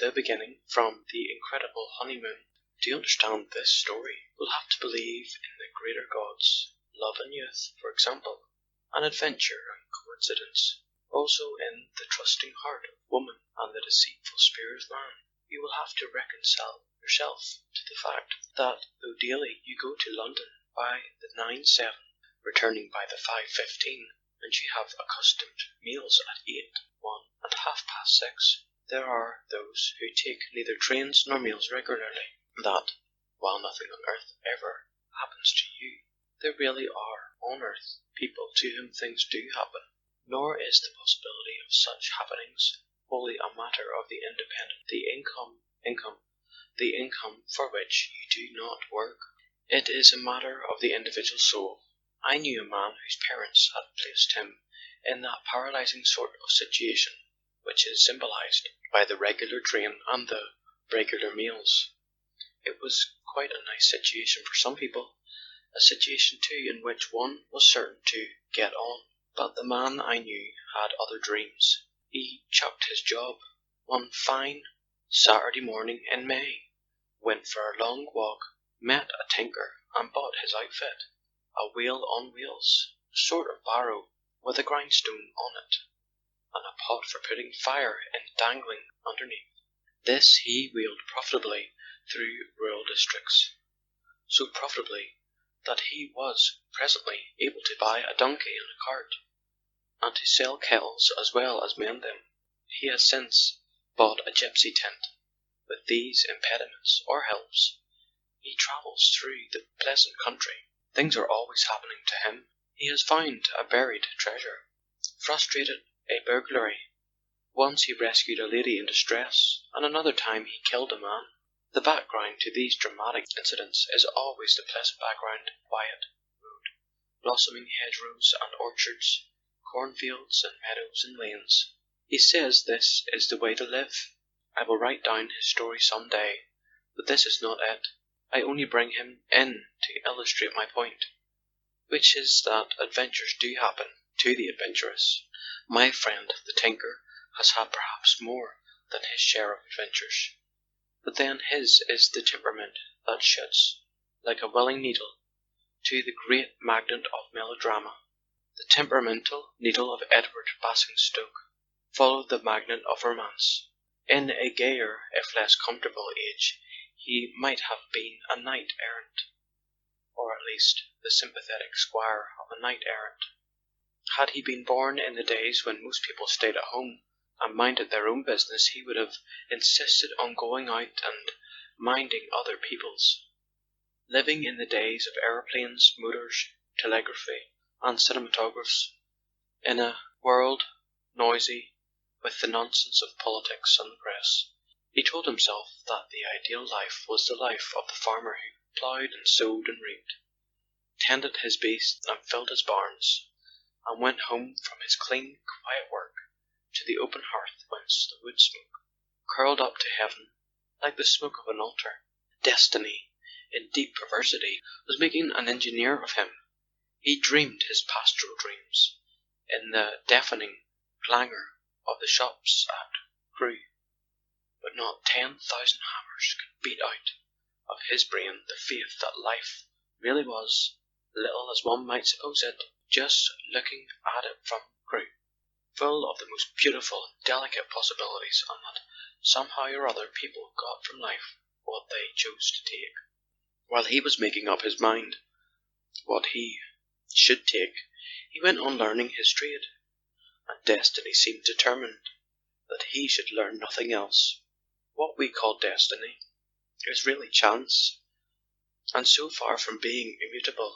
the beginning, from the incredible honeymoon. To understand this story, we'll have to believe in the greater gods, love and youth, for example, and adventure and coincidence. Also in the trusting heart of woman and the deceitful spirit of man. You will have to reconcile yourself to the fact that though daily you go to London by the 9:7, returning by the 5:15, and you have accustomed meals at 8, 1 and 6:30, there are those who take neither trains nor meals regularly, that, while nothing on earth ever happens to you, there really are on earth people to whom things do happen. Nor is the possibility of such happenings wholly a matter of the income for which you do not work. It is a matter of the individual soul. I knew a man whose parents had placed him in that paralyzing sort of situation which is symbolized by the regular train and the regular meals. It was quite a nice situation for some people, a situation too in which one was certain to get on. But the man I knew had other dreams. He chucked his job one fine Saturday morning in May, went for a long walk, met a tinker and bought his outfit, a wheel on wheels, a sort of barrow with a grindstone on it, and a pot for putting fire in dangling underneath. This he wheeled profitably through rural districts, so profitably that he was presently able to buy a donkey and a cart, and to sell kettles as well as mend them. He has since bought a gypsy tent. With these impediments or helps, he travels through the pleasant country. Things are always happening to him. He has found a buried treasure, frustrated a burglary. Once he rescued a lady in distress, and another time he killed a man. The background to these dramatic incidents is always the pleasant background, quiet road, blossoming hedgerows and orchards, cornfields and meadows and lanes. He says this is the way to live. I will write down his story some day, but this is not it. I only bring him in to illustrate my point, which is that adventures do happen to the adventurous. My friend the tinker has had perhaps more than his share of adventures, but then his is the temperament that shoots, like a willing needle, to the great magnet of melodrama. The temperamental needle of Edward Basingstoke followed the magnet of romance. In a gayer, if less comfortable age, he might have been a knight-errant, or at least the sympathetic squire of a knight-errant. Had he been born in the days when most people stayed at home and minded their own business, he would have insisted on going out and minding other people's. Living in the days of aeroplanes, motors, telegraphy, and cinematographs, in a world noisy with the nonsense of politics and the press, he told himself that the ideal life was the life of the farmer who ploughed and sowed and reaped, tended his beasts and filled his barns, and went home from his clean, quiet work to the open hearth whence the wood smoke curled up to heaven like the smoke of an altar. Destiny, in deep perversity, was making an engineer of him. He dreamed his pastoral dreams in the deafening clangour of the shops at Crewe, but not 10,000 hammers could beat out of his brain the faith that life really was, little as one might suppose it, just looking at it from Crewe, full of the most beautiful and delicate possibilities, and that somehow or other people got from life what they chose to take. While he was making up his mind what he should take, he went on learning his trade, and destiny seemed determined that he should learn nothing else. What we call destiny is really chance, and so far from being immutable,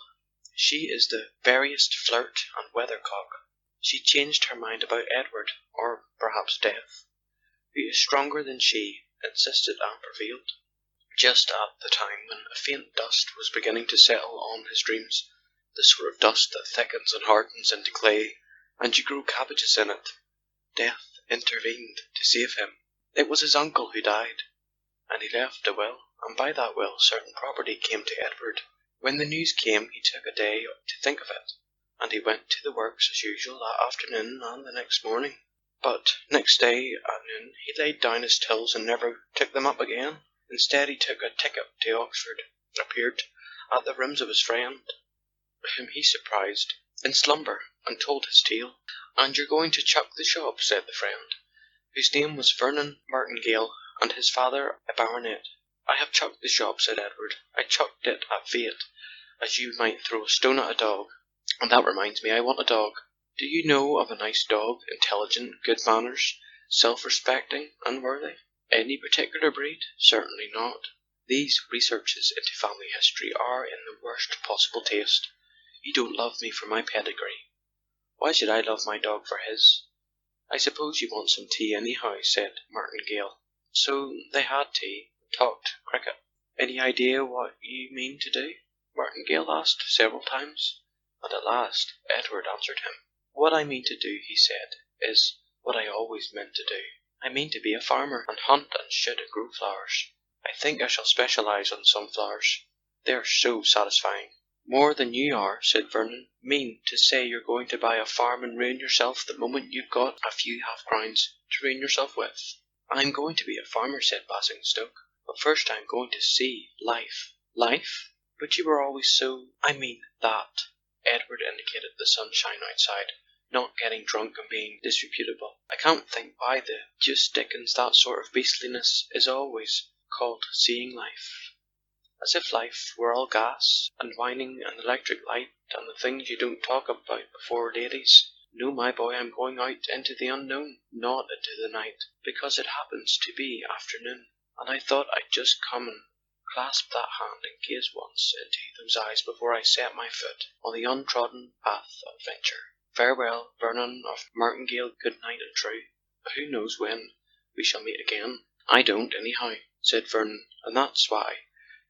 she is the veriest flirt and weathercock. She changed her mind about Edward, or perhaps Death, who is stronger than she, insisted and prevailed. Just at the time when a faint dust was beginning to settle on his dreams, the sort of dust that thickens and hardens into clay, and you grow cabbages in it, Death intervened to save him. It was his uncle who died, and he left a will, and by that will certain property came to Edward. When the news came, he took a day to think of it, and he went to the works as usual that afternoon and the next morning. But next day at noon he laid down his tills and never took them up again. Instead he took a ticket to Oxford, appeared at the rooms of his friend, whom he surprised in slumber, and told his tale. "And you're going to chuck the shop," said the friend, whose name was Vernon Martingale, and his father a baronet. "I have chucked the shop," said Edward. "I chucked it at fate, as you might throw a stone at a dog. And that reminds me, I want a dog. Do you know of a nice dog, intelligent, good manners, self-respecting, and worthy? Any particular breed? Certainly not. These researches into family history are in the worst possible taste. You don't love me for my pedigree. Why should I love my dog for his?" "I suppose you want some tea anyhow," said Martingale. So they had tea, and talked cricket. "Any idea what you mean to do?" Martingale asked several times, and at last Edward answered him. "What I mean to do," he said, "is what I always meant to do. I mean to be a farmer, and hunt and shoot and grow flowers. I think I shall specialize on sunflowers. They are so satisfying." "More than you are," said Vernon. "Mean to say you're going to buy a farm and ruin yourself the moment you've got a few half-crowns to ruin yourself with?" "I'm going to be a farmer," said Basingstoke, "but first I'm going to see life." "Life? But you were always so—" "I mean that." Edward indicated the sunshine outside, "not getting drunk and being disreputable. I can't think why the deuce dickens that sort of beastliness is always called seeing life. As if life were all gas, and whining and electric light, and the things you don't talk about before ladies. No, my boy, I'm going out into the unknown, not into the night, because it happens to be afternoon, and I thought I'd just come and clasp that hand and gaze once into those eyes before I set my foot on the untrodden path of adventure. Farewell, Vernon of Martingale, good night and true. Who knows when we shall meet again?" "I don't, anyhow," said Vernon, "and that's why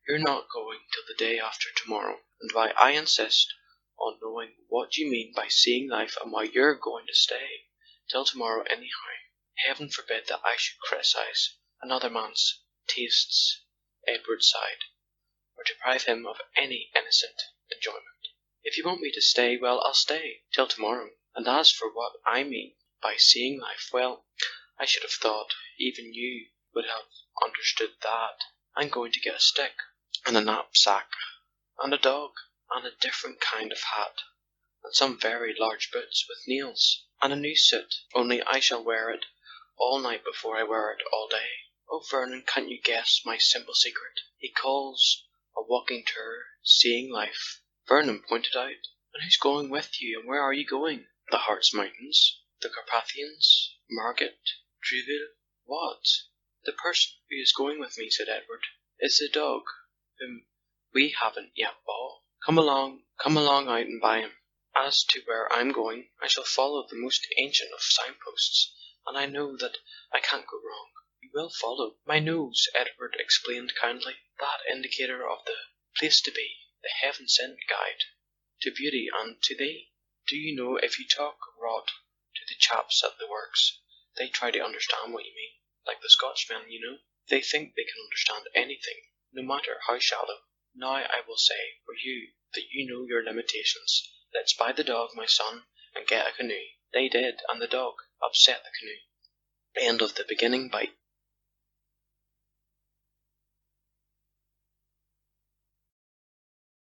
you're not going till the day after tomorrow, and why I insist on knowing what you mean by seeing life, and why you're going to stay till tomorrow anyhow. Heaven forbid that I should criticize another man's tastes," Edward sighed, "or deprive him of any innocent enjoyment. If you want me to stay, well, I'll stay till tomorrow. And as for what I mean by seeing life, well, I should have thought even you would have understood that. I'm going to get a stick, and a knapsack, and a dog, and a different kind of hat, and some very large boots with nails, and a new suit, only I shall wear it all night before I wear it all day. Oh, Vernon, can't you guess my simple secret? He calls a walking tour seeing life." Vernon pointed out. "And who's going with you, and where are you going?" "The Hartz Mountains, the Carpathians, Margate, Trouville." "What? The person who is going with me," said Edward, "is the dog whom we haven't yet bought. Come along out and buy him. As to where I'm going, I shall follow the most ancient of signposts, and I know that I can't go wrong." "You will follow my nose," Edward explained kindly, "that indicator of the place to be, the heaven-sent guide to beauty and to thee. Do you know, if you talk rot to the chaps at the works, they try to understand what you mean, like the Scotchmen, you know. They think they can understand anything, no matter how shallow. Now I will say for you that you know your limitations. Let's buy the dog, my son, and get a canoe." They did, and the dog upset the canoe. End of the beginning by